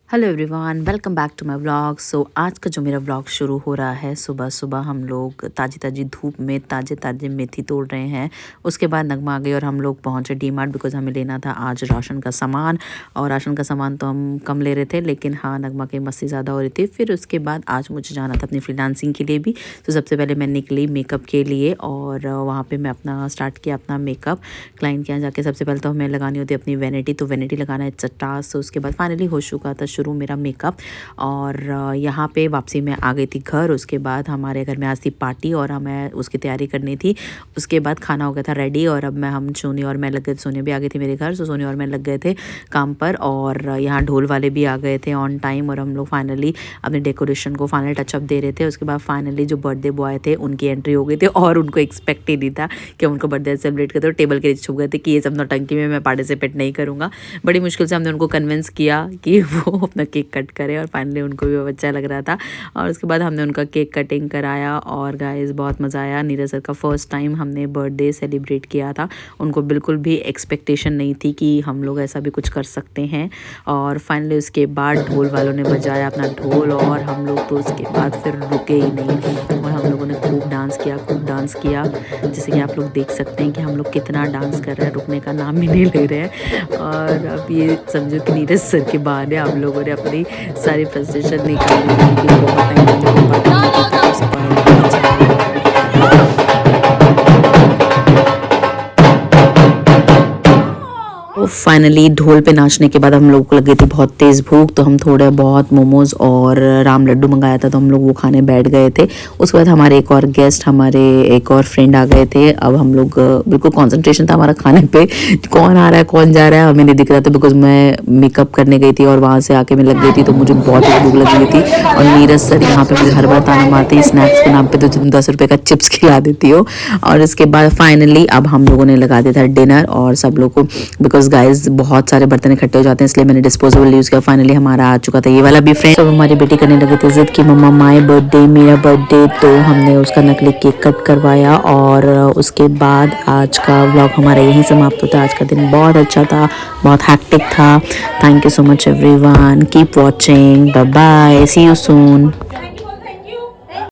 Hello everyone, welcome back to my vlog. आज का जो मेरा व्लॉग शुरू हो रहा है, सुबह सुबह हम लोग ताज़ी ताज़ी धूप में ताज़े ताज़े मेथी तोड़ रहे हैं। उसके बाद नगमा आ गई और हम लोग पहुंचे डी मार्ट बिकॉज हमें लेना था आज राशन का सामान। और राशन का सामान तो हम कम ले रहे थे, लेकिन हाँ, नगमा की मस्ती ज़्यादा हो रही थी। फिर उसके बाद आज मुझे जाना था अपनी फ्रीलांसिंग के लिए भी। तो सबसे पहले मैं निकली मेकअप के लिए और वहाँ पर मैं अपना स्टार्ट किया अपना मेकअप। क्लाइंट के यहाँ जाके सबसे पहले तो हमें लगानी होती है अपनी वैनिटी, तो वैनिटी लगाना इट्स अ टास्क। उसके बाद फाइनली हो चुका था शुरू मेरा मेकअप। और यहाँ पे वापसी में आ गई थी घर। उसके बाद हमारे घर में आज थी पार्टी और हमें उसकी तैयारी करनी थी। उसके बाद खाना हो गया था रेडी और अब हम सोनी और मैं लग गए। सोनी भी आ गई थी मेरे घर, सोनी और मैं लग गए थे काम पर। और यहाँ ढोल वाले भी आ गए थे ऑन टाइम और हम लोग फाइनली अपने डेकोरेशन को फाइनल टचअप दे रहे थे। उसके बाद फाइनली जो बर्थडे बॉय थे उनकी एंट्री हो गई थी और उनको एक्सपेक्ट ही नहीं था कि हम उनको बर्थडे सेलिब्रेट करते। और टेबल के नीचे छुप गए थे कि ये सब नौटंकी में मैं पार्टिसिपेट नहीं करूँगा। बड़ी मुश्किल से हमने उनको कन्विंस किया कि वो अपना केक कट करे और फाइनली उनको भी अच्छा लग रहा था। और उसके बाद हमने उनका केक कटिंग कराया और गाइस बहुत मज़ा आया। नीरज सर का फर्स्ट टाइम हमने बर्थडे सेलिब्रेट किया था। उनको बिल्कुल भी एक्सपेक्टेशन नहीं थी कि हम लोग ऐसा भी कुछ कर सकते हैं। और फाइनली उसके बाद ढोल वालों ने बजाया अपना ढोल और हम लोग तो उसके बाद फिर रुके ही नहीं और हम लोगों ने खूब डांस किया। जैसे कि आप लोग देख सकते हैं कि हम लोग कितना डांस कर रहे हैं, रुकने का नाम ही नहीं ले रहे हैं। और अब ये समझो कि नीरज सर के बहाने हम लोगों ने अपनी सारी फ्रस्ट्रेशन निकाली थी कि बहुत टाइम हम लोग बात नहीं की थी। उसके बाद फाइनली ढोल पे नाचने के बाद हम लोगों को लग गई थी बहुत तेज़ भूख, तो हम थोड़े बहुत मोमोज़ और राम लड्डू मंगाया था तो हम लोग वो खाने बैठ गए थे। उसके बाद हमारे एक और गेस्ट, हमारे एक और फ्रेंड आ गए थे। अब हम लोग बिल्कुल कंसंट्रेशन था हमारा खाने पे, कौन आ रहा है कौन जा रहा है हमें नहीं दिख रहा था बिकॉज मैं मेकअप करने गई थी और वहाँ से आके मैं लग गई थी तो मुझे बहुत ही भूख लगी हुई थी। और नीरज सर यहाँ पे मुझे हर बार ताना मारते हैं स्नैक्स के नाम पे, तो तुम 10 रुपये का चिप्स खिला देती हो। और इसके बाद फाइनली अब हम लोगों ने लगा दिया था डिनर और सब लोग को, बिकॉज गाइज बहुत सारे बर्तन इकट्ठे हो जाते हैं इसलिए मैंने डिस्पोजेबल यूज़ किया। फाइनली हमारा आ चुका था ये वाला भी फ्रेंड। सब हमारी बेटी करने लगे थे जिद कि मम्मा माय बर्थडे मेरा बर्थडे, तो हमने उसका नकली केक कट करवाया। और उसके बाद आज का व्लॉग हमारा यहीं समाप्त होता है। आज का दिन बहुत अच्छा था, बहुत हैक्टिक था। Thank you so much everyone, keep watching, bye bye, see you soon.